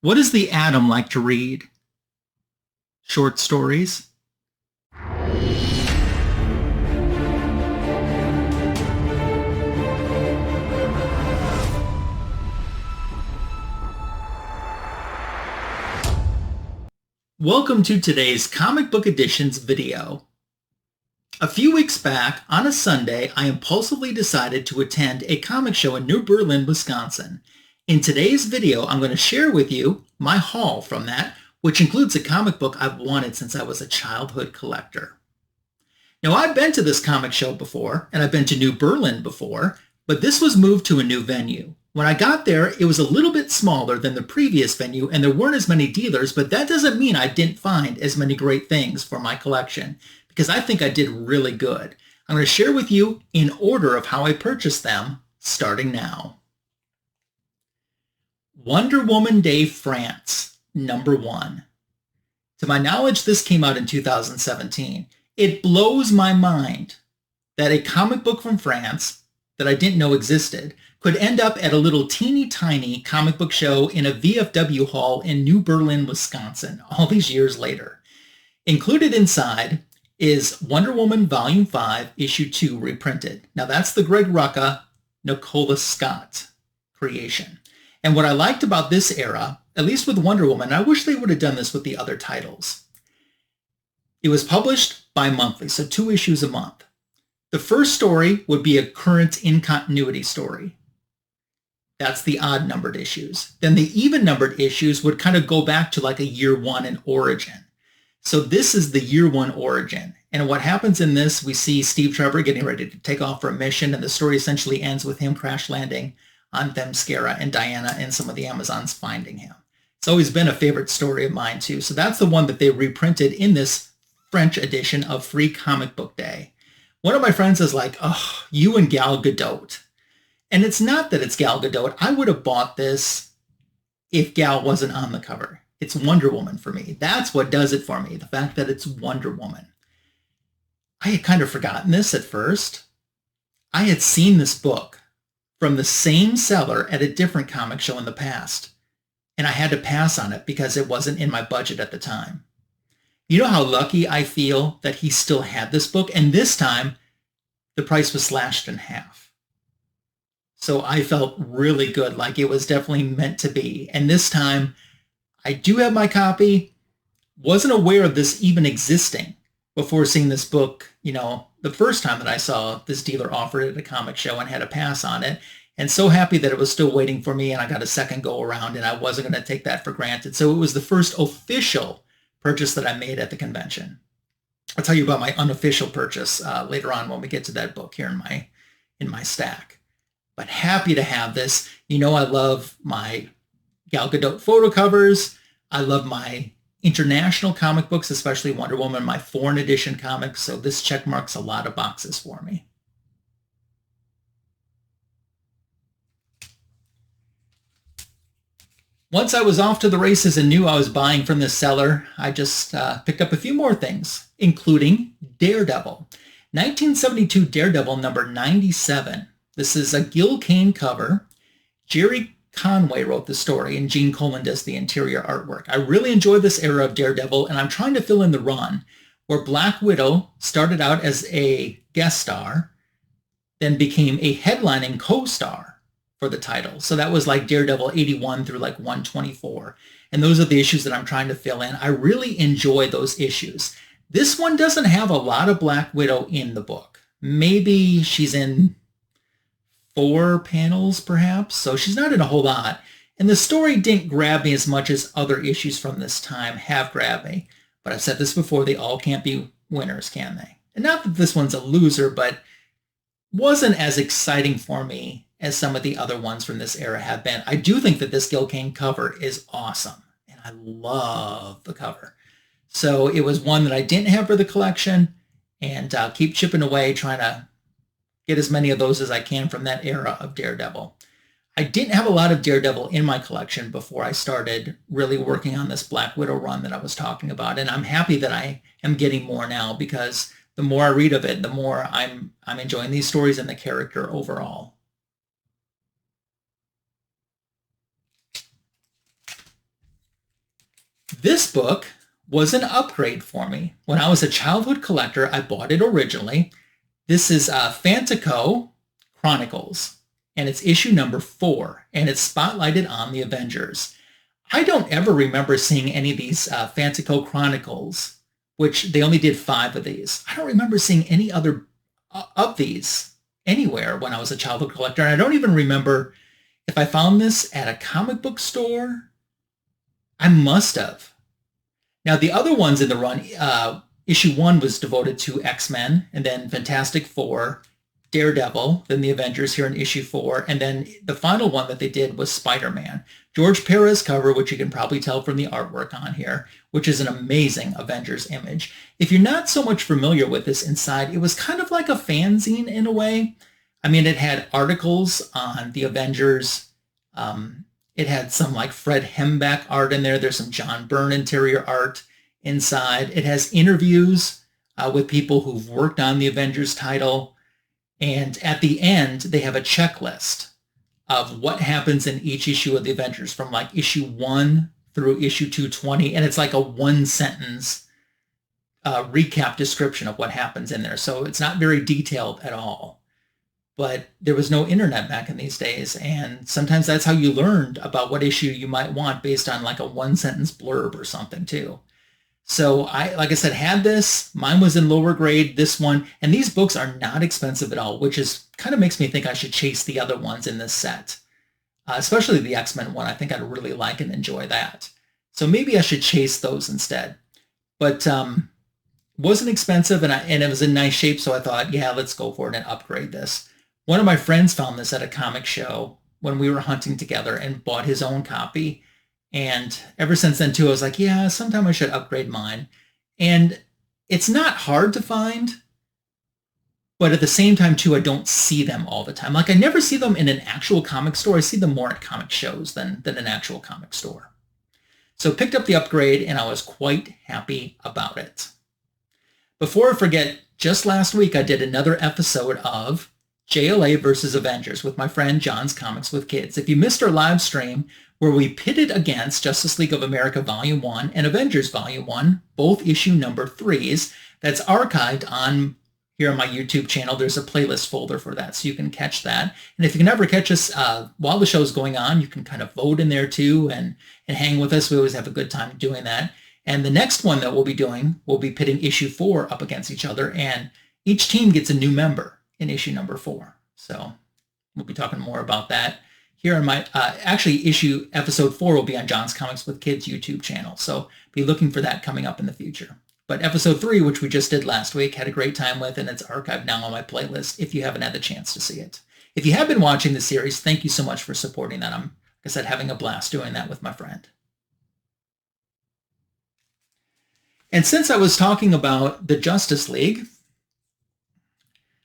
What does the Atom like to read? Short stories? Welcome to today's Comic Book Editions video. A few weeks back, on a Sunday, I impulsively decided to attend a comic show in New Berlin, Wisconsin. In today's video, I'm going to share with you my haul from that, which includes a comic book I've wanted since I was a childhood collector. Now, I've been to this comic show before, and I've been to New Berlin before, but this was moved to a new venue. When I got there, it was a little bit smaller than the previous venue, and there weren't as many dealers, but that doesn't mean I didn't find as many great things for my collection, because I think I did really good. I'm going to share with you in order of how I purchased them, starting now. Wonder Woman Day France, #1. To my knowledge, this came out in 2017. It blows my mind that a comic book from France that I didn't know existed could end up at a little teeny tiny comic book show in a VFW hall in New Berlin, Wisconsin, all these years later. Included inside is Wonder Woman Volume 5, Issue 2 reprinted. Now that's the Greg Rucka, Nicola Scott creation. And what I liked about this era, at least with Wonder Woman, I wish they would have done this with the other titles. It was published bi-monthly, so 2 issues a month. The first story would be a current in-continuity story. That's the odd-numbered issues. Then the even-numbered issues would kind of go back to like a year 1 in origin. So this is the year 1 origin. And what happens in this, we see Steve Trevor getting ready to take off for a mission, and the story essentially ends with him crash landing on Themyscira and Diana and some of the Amazons finding him. It's always been a favorite story of mine too. So that's the one that they reprinted in this French edition of Free Comic Book Day. One of my friends is like, oh, you and Gal Gadot. And it's not that it's Gal Gadot. I would have bought this if Gal wasn't on the cover. It's Wonder Woman for me. That's what does it for me, the fact that it's Wonder Woman. I had kind of forgotten this at first. I had seen this book from the same seller at a different comic show in the past, and I had to pass on it because it wasn't in my budget at the time. You know how lucky I feel that he still had this book, and this time the price was slashed in half. So I felt really good, like it was definitely meant to be. And this time I do have my copy. Wasn't aware of this even existing before seeing this book, the first time that I saw this dealer offer it at a comic show, and had to pass on it. And so happy that it was still waiting for me, and I got a second go around, and I wasn't going to take that for granted. So it was the first official purchase that I made at the convention. I'll tell you about my unofficial purchase later on when we get to that book here in my stack. But happy to have this. I love my Gal Gadot photo covers. I love my international comic books, especially Wonder Woman, my foreign edition comics. So this check marks a lot of boxes for me. Once I was off to the races and knew I was buying from this seller, I just picked up a few more things, including Daredevil. 1972 Daredevil number 97. This is a Gil Kane cover. Gerry Conway wrote the story, and Gene Colan does the interior artwork. I really enjoy this era of Daredevil, and I'm trying to fill in the run where Black Widow started out as a guest star, then became a headlining co-star for the title. So that was like Daredevil 81 through like 124. And those are the issues that I'm trying to fill in. I really enjoy those issues. This one doesn't have a lot of Black Widow in the book. Maybe she's in 4 panels perhaps, so she's not in a whole lot. And the story didn't grab me as much as other issues from this time have grabbed me. But I've said this before, they all can't be winners, can they? And not that this one's a loser, but wasn't as exciting for me as some of the other ones from this era have been. I do think that this Gil Kane cover is awesome, and I love the cover. So it was one that I didn't have for the collection, and I'll keep chipping away trying to get as many of those as I can from that era of Daredevil. I didn't have a lot of Daredevil in my collection before I started really working on this Black Widow run that I was talking about, and I'm happy that I am getting more now, because the more I read of it, the more I'm enjoying these stories and the character overall. This book was an upgrade for me. When I was a childhood collector, I bought it originally. This is FantaCo Chronicles, and it's issue number 4, and it's spotlighted on the Avengers. I don't ever remember seeing any of these FantaCo Chronicles, which they only did 5 of these. I don't remember seeing any other of these anywhere when I was a childhood collector, and I don't even remember if I found this at a comic book store. I must have. Now, the other ones in the run, issue 1 was devoted to X-Men, and then Fantastic Four, Daredevil, then the Avengers here in issue 4, and then the final one that they did was Spider-Man. George Perez cover, which you can probably tell from the artwork on here, which is an amazing Avengers image. If you're not so much familiar with this inside, it was kind of like a fanzine in a way. I mean, it had articles on the Avengers. It had some like Fred Hembeck art in there. There's some John Byrne interior art inside. It has interviews with people who've worked on the Avengers title. And at the end, they have a checklist of what happens in each issue of the Avengers from like issue 1 through issue 220. And it's like a 1-sentence recap description of what happens in there. So it's not very detailed at all. But there was no internet back in these days, and sometimes that's how you learned about what issue you might want based on like a 1-sentence blurb or something too. So I, like I said, had this. Mine was in lower grade, this one, and these books are not expensive at all, which is kind of makes me think I should chase the other ones in this set, especially the X-Men one. I think I'd really like and enjoy that. So maybe I should chase those instead. But wasn't expensive, and it was in nice shape, so I thought, yeah, let's go for it and upgrade this. One of my friends found this at a comic show when we were hunting together and bought his own copy. And ever since then, too, I was like, yeah, sometime I should upgrade mine. And it's not hard to find, but at the same time, too, I don't see them all the time. Like, I never see them in an actual comic store. I see them more at comic shows than an actual comic store. So picked up the upgrade, and I was quite happy about it. Before I forget, just last week, I did another episode of JLA versus Avengers with my friend John's Comics with Kids. If you missed our live stream where we pitted against Justice League of America Volume 1 and Avengers Volume 1, both issue number 3s, that's archived on here on my YouTube channel. There's a playlist folder for that, so you can catch that. And if you can ever catch us while the show's going on, you can kind of vote in there too and hang with us. We always have a good time doing that. And the next one that we'll be doing, we'll be pitting issue 4 up against each other, and each team gets a new member in issue number 4. So we'll be talking more about that here on my, episode 4 will be on John's Comics with Kids YouTube channel. So be looking for that coming up in the future. But episode 3, which we just did last week, had a great time with, and it's archived now on my playlist if you haven't had the chance to see it. If you have been watching the series, thank you so much for supporting that. I'm, like I said, having a blast doing that with my friend. And since I was talking about the Justice League,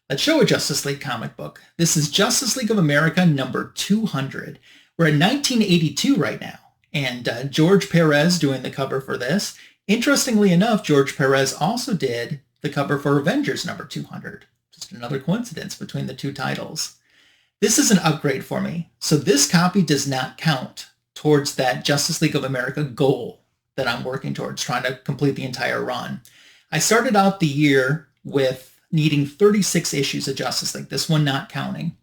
let's show a Justice League comic book. This is Justice League of America number 200. We're in 1982 right now, and George Perez doing the cover for this. Interestingly enough, George Perez also did the cover for Avengers number 200. Just another coincidence between the two titles. This is an upgrade for me, so this copy does not count towards that Justice League of America goal that I'm working towards, trying to complete the entire run. I started out the year with needing 36 issues of Justice League, this one not counting.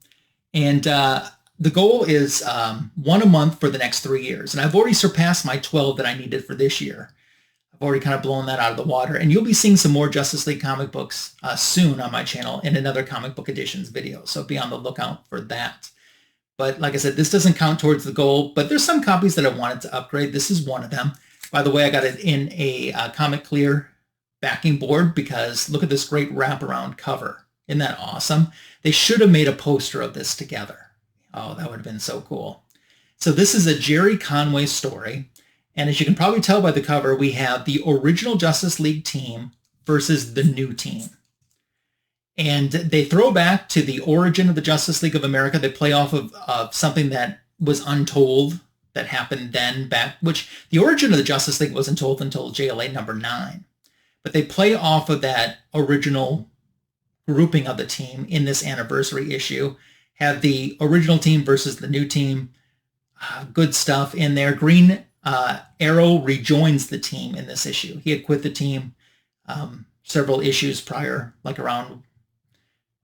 And the goal is 1 a month for the next 3 years. And I've already surpassed my 12 that I needed for this year. I've already kind of blown that out of the water. And you'll be seeing some more Justice League comic books soon on my channel in another comic book editions video. So be on the lookout for that. But like I said, this doesn't count towards the goal, but there's some copies that I wanted to upgrade. This is one of them. By the way, I got it in a Comic Clear backing board because look at this great wraparound cover. Isn't that awesome? They should have made a poster of this together. Oh, that would have been so cool. So this is a Gerry Conway story. And as you can probably tell by the cover, we have the original Justice League team versus the new team. And they throw back to the origin of the Justice League of America. They play off of something that was untold that happened then back, which the origin of the Justice League wasn't told until JLA number 9. But they play off of that original grouping of the team in this anniversary issue. Have the original team versus the new team. Good stuff in there. Green Arrow rejoins the team in this issue. He had quit the team several issues prior, like around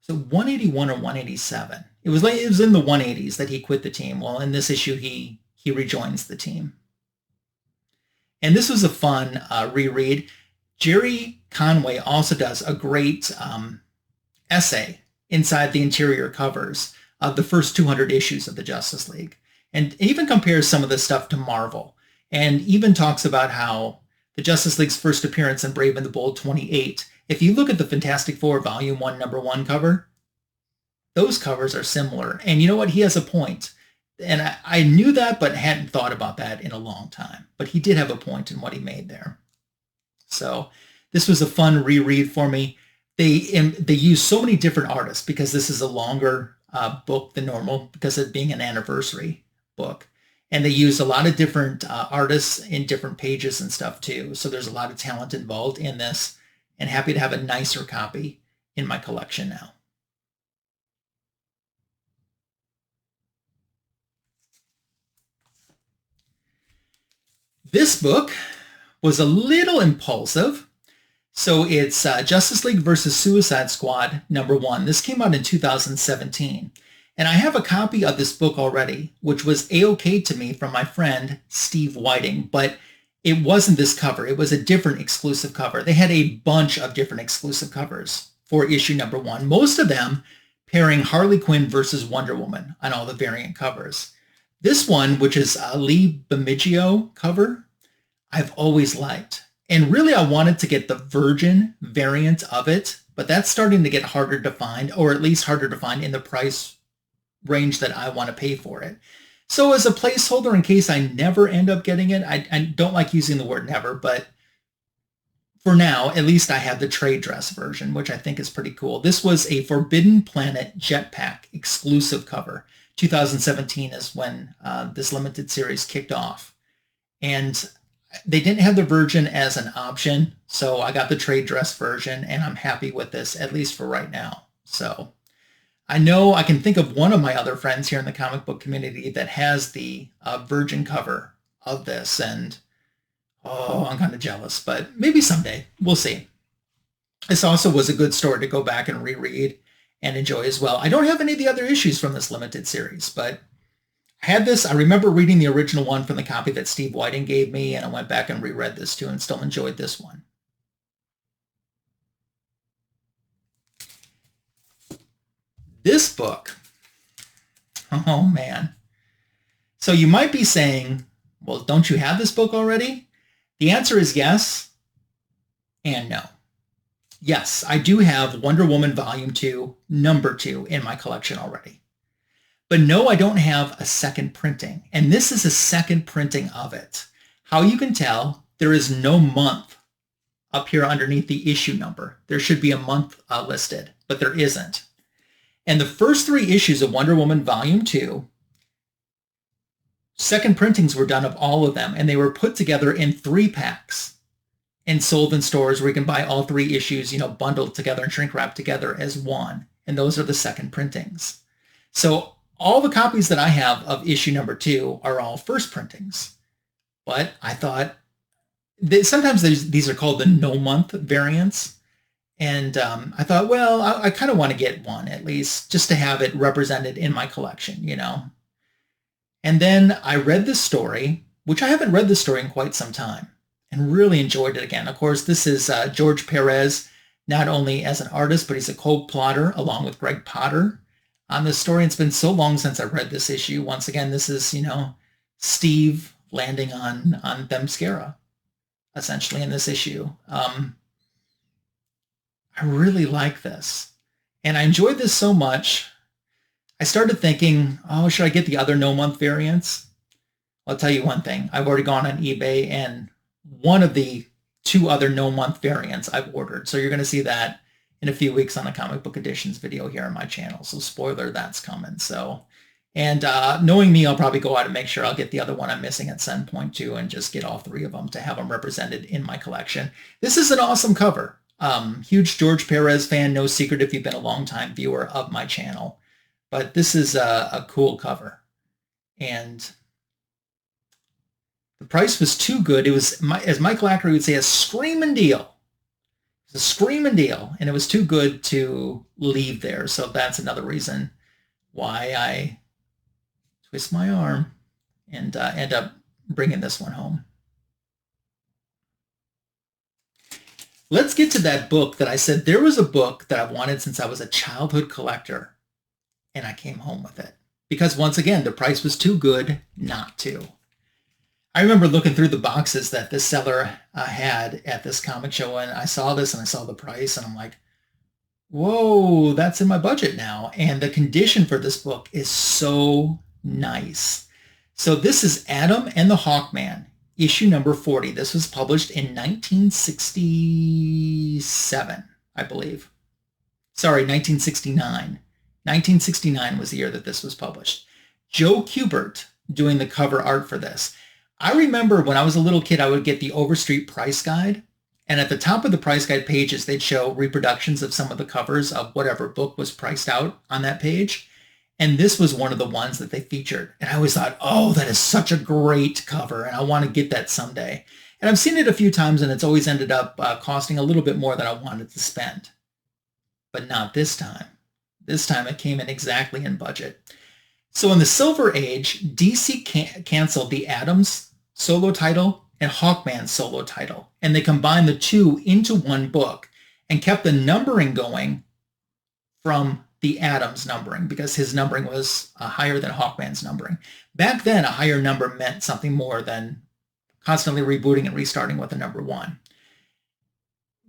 181 or 187. It was in the 180s that he quit the team. Well, in this issue, he rejoins the team. And this was a fun reread. Gerry Conway also does a great essay inside the interior covers of the first 200 issues of the Justice League, and even compares some of this stuff to Marvel, and even talks about how the Justice League's first appearance in Brave and the Bold 28, if you look at the Fantastic Four Volume 1, Number 1 cover, those covers are similar. And you know what? He has a point. And I knew that, but hadn't thought about that in a long time. But he did have a point in what he made there. So this was a fun reread for me. They use so many different artists because this is a longer book than normal because of being an anniversary book. And they use a lot of different artists in different pages and stuff too. So there's a lot of talent involved in this, and happy to have a nicer copy in my collection now. This book was a little impulsive. So it's Justice League versus Suicide Squad number 1. This came out in 2017. And I have a copy of this book already, which was A-OK to me from my friend Steve Whiting, but it wasn't this cover. It was a different exclusive cover. They had a bunch of different exclusive covers for issue number 1, most of them pairing Harley Quinn versus Wonder Woman on all the variant covers. This one, which is a Lee Bermijio cover, I've always liked. And really, I wanted to get the Virgin variant of it, but that's starting to get harder to find, or at least harder to find in the price range that I want to pay for it. So as a placeholder, in case I never end up getting it, I don't like using the word never, but for now, at least I have the trade dress version, which I think is pretty cool. This was a Forbidden Planet Jetpack exclusive cover. 2017 is when this limited series kicked off. And they didn't have the Virgin as an option, so I got the trade dress version, and I'm happy with this, at least for right now. So I know I can think of one of my other friends here in the comic book community that has the Virgin cover of this, and oh, I'm kind of jealous, but maybe someday. We'll see. This also was a good story to go back and reread and enjoy as well. I don't have any of the other issues from this limited series, but I had this. I remember reading the original one from the copy that Steve Whiting gave me, and I went back and reread this too and still enjoyed this one. This book, oh man. So you might be saying, well, don't you have this book already? The answer is yes and no. Yes, I do have Wonder Woman Volume 2, Number 2 in my collection already. But no, I don't have a second printing. And this is a second printing of it. How you can tell, there is no month up here underneath the issue number. There should be a month listed, but there isn't. And the first 3 issues of Wonder Woman Volume 2, second printings were done of all of them, and they were put together in 3 packs and sold in stores where you can buy all 3 issues, bundled together and shrink wrapped together as one. And those are the second printings. So all the copies that I have of issue number 2 are all first printings. But I thought, sometimes these are called the no-month variants. And I thought, well, I kind of want to get one at least, just to have it represented in my collection, And then I read this story, which I haven't read this story in quite some time, and really enjoyed it again. Of course, this is George Perez, not only as an artist, but he's a co-plotter along with Greg Potter on this story. It's been so long since I read this issue. Once again, this is, Steve landing on Themyscira, essentially, in this issue. I really like this. And I enjoyed this so much, I started thinking, oh, should I get the other no-month variants? I'll tell you one thing. I've already gone on eBay, and one of the 2 other no-month variants I've ordered. So you're going to see that in a few weeks on a comic book editions video here on my channel. So spoiler, that's coming. So, and knowing me, I'll probably go out and make sure I'll get the other one I'm missing at some point too, and just get all 3 of them to have them represented in my collection. This is an awesome cover. Huge George Perez fan, no secret if you've been a long-time viewer of my channel. But this is a cool cover. And The price was too good. It was, as Michael Ackery would say, a screaming deal. It was a screaming deal, and it was too good to leave there. So that's another reason why I twist my arm and end up bringing this one home. Let's get to that book that I said there was a book that I've wanted since I was a childhood collector, and I came home with it. Because once again, the price was too good not to. I remember looking through the boxes that this seller had at this comic show, and I saw this and I saw the price, and I'm like, whoa, that's in my budget now. And the condition for this book is so nice. So this is Atom and the Hawkman, issue number 40. This was published in 1967, I believe. Sorry, 1969. 1969 was the year that this was published. Joe Kubert doing the cover art for this. I remember when I was a little kid, I would get the Overstreet Price Guide. And at the top of the price guide pages, they'd show reproductions of some of the covers of whatever book was priced out on that page. And this was one of the ones that they featured. And I always thought, oh, that is such a great cover, and I want to get that someday. And I've seen it a few times, and it's always ended up costing a little bit more than I wanted to spend. But not this time. This time it came in exactly in budget. So in the Silver Age, DC canceled the Atom's solo title and Hawkman's solo title, and they combined the two into one book and kept the numbering going from the Atom's numbering, because his numbering was higher than Hawkman's numbering. Back then, a higher number meant something more than constantly rebooting and restarting with a number one.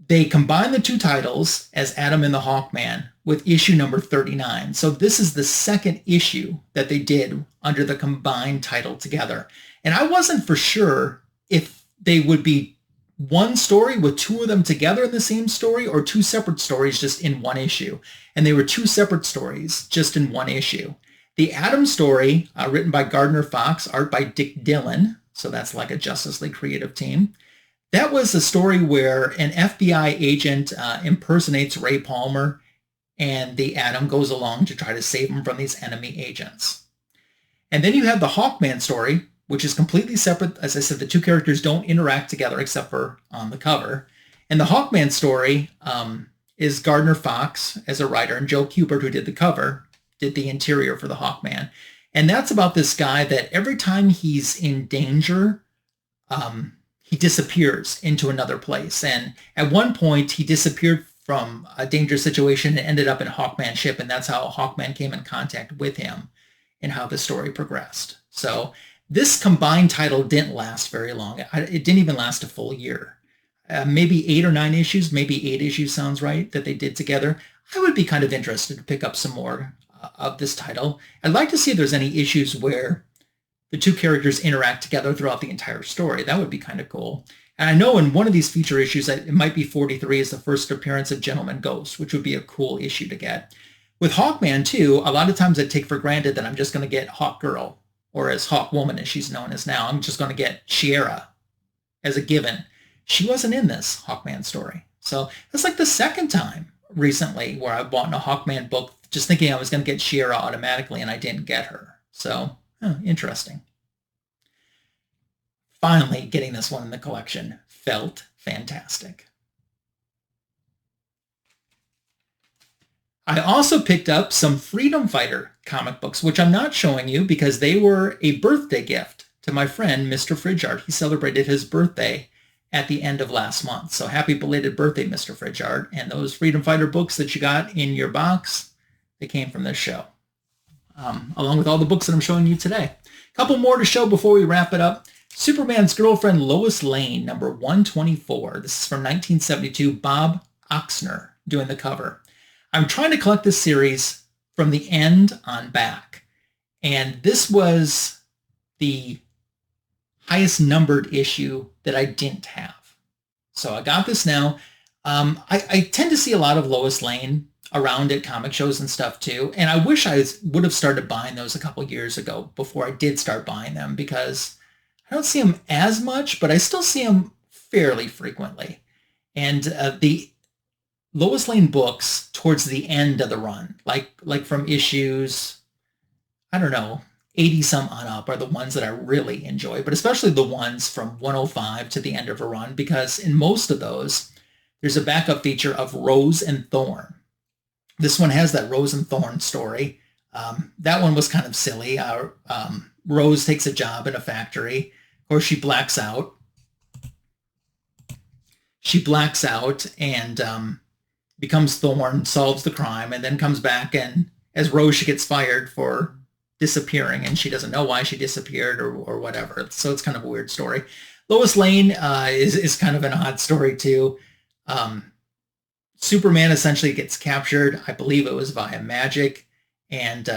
They combined the two titles as Atom and the Hawkman with issue number 39. So this is the second issue that they did under the combined title together. And I wasn't for sure if they would be one story with two of them together in the same story, or two separate stories just in one issue. And they were two separate stories just in one issue. The Atom story, written by Gardner Fox, art by Dick Dillon, so that's like a Justice League creative team. That was a story where an FBI agent impersonates Ray Palmer, and the Atom goes along to try to save him from these enemy agents. And then you have the Hawkman story, which is completely separate. As I said, the two characters don't interact together except for on the cover. And the Hawkman story is Gardner Fox as a writer, and Joe Kubert, who did the cover, did the interior for the Hawkman. And that's about this guy that every time he's in danger, he disappears into another place. And at one point, he disappeared from a dangerous situation and ended up in Hawkman's ship, and that's how Hawkman came in contact with him and how the story progressed. So this combined title didn't last very long. It didn't even last a full year. Maybe 8 or 9 issues, maybe 8 issues sounds right, that they did together. I would be kind of interested to pick up some more of this title. I'd like to see if there's any issues where the two characters interact together throughout the entire story. That would be kind of cool. And I know in one of these feature issues, it might be 43, is the first appearance of Gentleman Ghost, which would be a cool issue to get. With Hawkman, too, a lot of times I take for granted that I'm just going to get Hawk Girl, or as Hawk Woman, as she's known as now. I'm just going to get Shiera as a given. She wasn't in this Hawkman story. So that's like the second time recently where I bought a Hawkman book just thinking I was going to get Shiera automatically, and I didn't get her. So, interesting. Finally, getting this one in the collection felt fantastic. I also picked up some Freedom Fighter comic books, which I'm not showing you because they were a birthday gift to my friend, Mr. Fridgeart. He celebrated his birthday at the end of last month. So happy belated birthday, Mr. Fridgeart. And those Freedom Fighter books that you got in your box, they came from this show, along with all the books that I'm showing you today. A couple more to show before we wrap it up. Superman's Girlfriend, Lois Lane, number 124. This is from 1972, Bob Oksner doing the cover. I'm trying to collect this series from the end on back. And this was the highest numbered issue that I didn't have. So I got this now. I tend to see a lot of Lois Lane around at comic shows and stuff too. And I wish I would have started buying those a couple years ago before I did start buying them, because I don't see them as much, but I still see them fairly frequently. And the Lois Lane books towards the end of the run, like from issues, I don't know, 80 some on up are the ones that I really enjoy, but especially the ones from 105 to the end of a run, because in most of those, there's a backup feature of Rose and Thorn. This one has that Rose and Thorn story. That one was kind of silly. Rose takes a job in a factory. Of course, she blacks out. She blacks out and becomes Thorn, solves the crime, and then comes back, and as Rose, she gets fired for disappearing, and she doesn't know why she disappeared or whatever. So it's kind of a weird story. Lois Lane is kind of an odd story too. Superman essentially gets captured. I believe it was via magic. And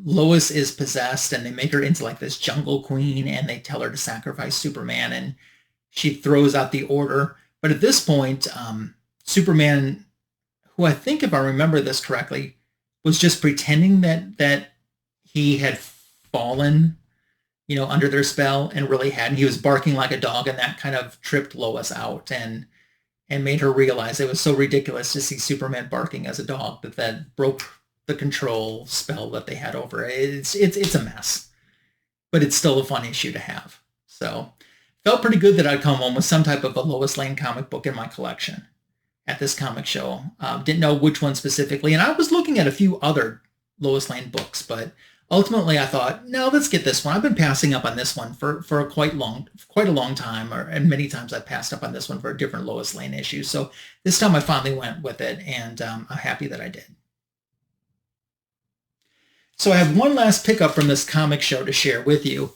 Lois is possessed, and they make her into like this jungle queen, and they tell her to sacrifice Superman, and she throws out the order. But at this point, Superman, who I think, if I remember this correctly, was just pretending that he had fallen, under their spell, and really hadn't. He was barking like a dog, and that kind of tripped Lois out and made her realize it was so ridiculous to see Superman barking as a dog that broke the control spell that they had over it. It's a mess, but it's still a fun issue to have. So felt pretty good that I'd come home with some type of a Lois Lane comic book in my collection at this comic show. Didn't know which one specifically, and I was looking at a few other Lois Lane books, but ultimately I thought, no, let's get this one. I've been passing up on this one for quite a long time, and many times I've passed up on this one for a different Lois Lane issue. So this time I finally went with it, and I'm happy that I did. So I have one last pickup from this comic show to share with you.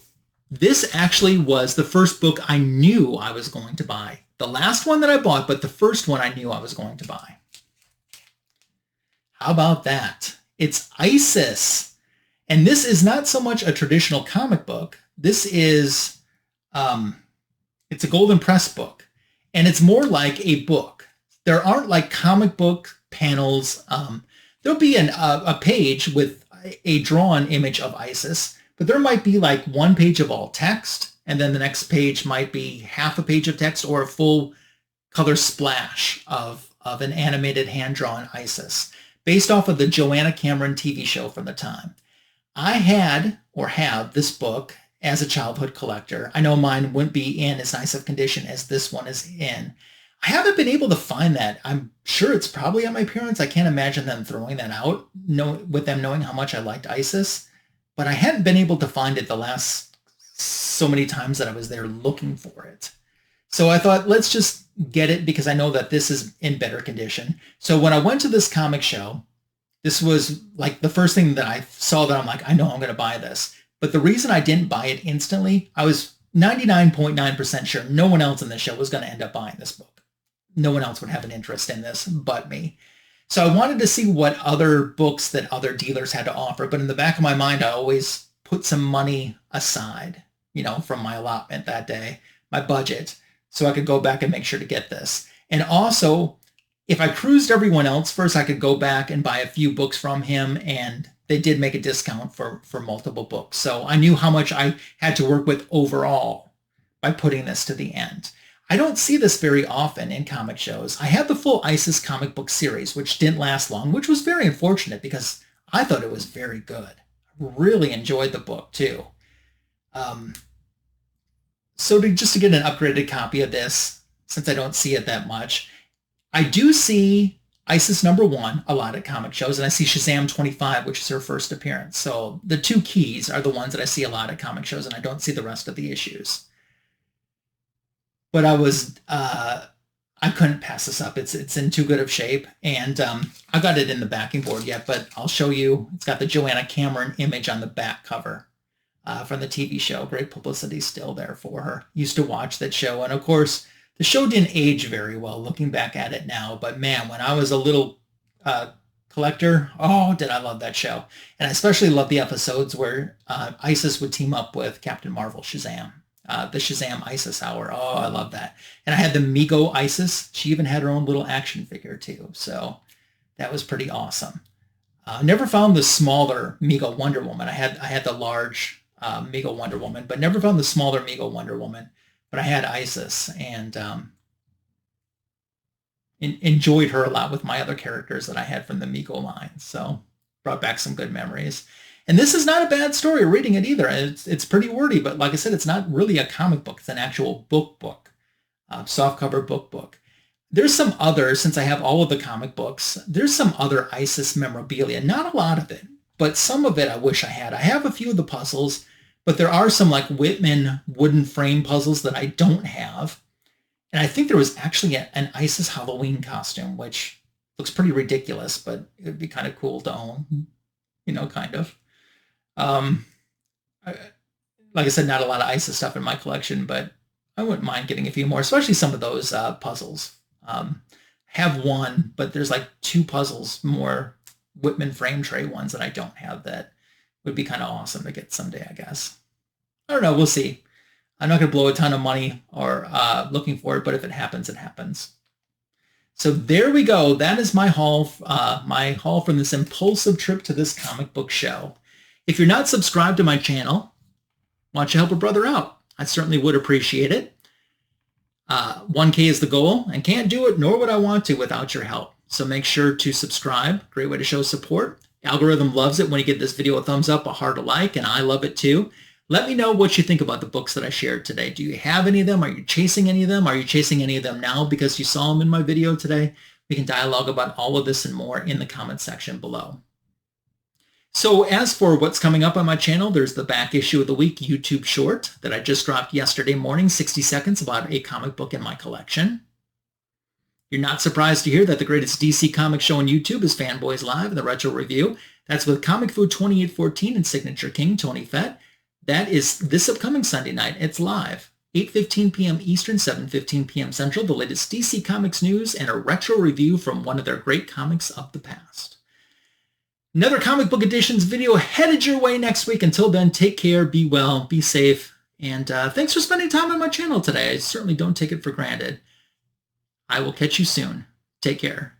This actually was the first book I knew I was going to buy. The last one that I bought, but the first one I knew I was going to buy. How about that? It's Isis. And this is not so much a traditional comic book. This is, it's a Golden Press book. And it's more like a book. There aren't like comic book panels. There'll be a page with a drawn image of Isis, but there might be like one page of all text, and then the next page might be half a page of text or a full color splash of an animated hand-drawn Isis, based off of the Joanna Cameron TV show from the time. I had or have this book as a childhood collector. I know mine wouldn't be in as nice of condition as this one is in. I haven't been able to find that. I'm sure it's probably at my parents'. I can't imagine them throwing that out, with them knowing how much I liked Isis. But I hadn't been able to find it the last so many times that I was there looking for it. So I thought, let's just get it, because I know that this is in better condition. So when I went to this comic show, this was like the first thing that I saw that I'm like, I know I'm going to buy this. But the reason I didn't buy it instantly, I was 99.9% sure no one else in the show was going to end up buying this book. No one else would have an interest in this but me. So I wanted to see what other books that other dealers had to offer. But in the back of my mind, I always put some money aside, from my allotment that day, my budget, so I could go back and make sure to get this. And also, if I cruised everyone else first, I could go back and buy a few books from him, and they did make a discount for multiple books. So I knew how much I had to work with overall by putting this to the end. I don't see this very often in comic shows. I had the full Isis comic book series, which didn't last long, which was very unfortunate because I thought it was very good. Really enjoyed the book too. So just to get an upgraded copy of this, since I don't see it that much, I do see Isis #1 a lot at comic shows, and I see Shazam 25, which is her first appearance. So the two keys are the ones that I see a lot at comic shows, and I don't see the rest of the issues. But I couldn't pass this up. It's in too good of shape. And I got it in the backing board yet, but I'll show you. It's got the Joanna Cameron image on the back cover from the TV show. Great publicity still there for her. Used to watch that show. And of course, the show didn't age very well looking back at it now. But man, when I was a little collector, oh, did I love that show. And I especially love the episodes where Isis would team up with Captain Marvel Shazam. The Shazam Isis Hour. Oh, I love that. And I had the Mego Isis. She even had her own little action figure too. So that was pretty awesome. Never found the smaller Mego Wonder Woman. I had the large Mego Wonder Woman, but never found the smaller Mego Wonder Woman. But I had Isis, and enjoyed her a lot with my other characters that I had from the Mego line. So brought back some good memories. And this is not a bad story reading it either. It's pretty wordy, but like I said, it's not really a comic book. It's an actual book, softcover book. There's some other, since I have all of the comic books, there's some other ISIS memorabilia. Not a lot of it, but some of it I wish I had. I have a few of the puzzles, but there are some like Whitman wooden frame puzzles that I don't have. And I think there was actually an ISIS Halloween costume, which looks pretty ridiculous, but it would be kind of cool to own, kind of. Like I said, not a lot of ISIS stuff in my collection, but I wouldn't mind getting a few more, especially some of those puzzles. Have one, but there's like 2 puzzles, more Whitman frame tray ones that I don't have that would be kind of awesome to get someday, I guess. I don't know. We'll see. I'm not going to blow a ton of money or looking for it, but if it happens, it happens. So there we go. That is my haul from this impulsive trip to this comic book show. If you're not subscribed to my channel, why don't you help a brother out? I certainly would appreciate it. 1K is the goal, and can't do it, nor would I want to without your help. So make sure to subscribe. Great way to show support. Algorithm loves it when you give this video a thumbs up, a heart, a like, and I love it too. Let me know what you think about the books that I shared today. Do you have any of them? Are you chasing any of them? Are you chasing any of them now because you saw them in my video today? We can dialogue about all of this and more in the comment section below. So as for what's coming up on my channel, there's the back issue of the week YouTube short that I just dropped yesterday morning, 60 seconds about a comic book in my collection. You're not surprised to hear that the greatest DC comic show on YouTube is Fanboys Live and the Retro Review. That's with Comic Food 2814 and Signature King Tony Fett. That is this upcoming Sunday night. It's live, 8:15 p.m. Eastern, 7:15 p.m. Central, the latest DC Comics news and a retro review from one of their great comics of the past. Another Comic Book Editions video headed your way next week. Until then, take care, be well, be safe, and thanks for spending time on my channel today. I certainly don't take it for granted. I will catch you soon. Take care.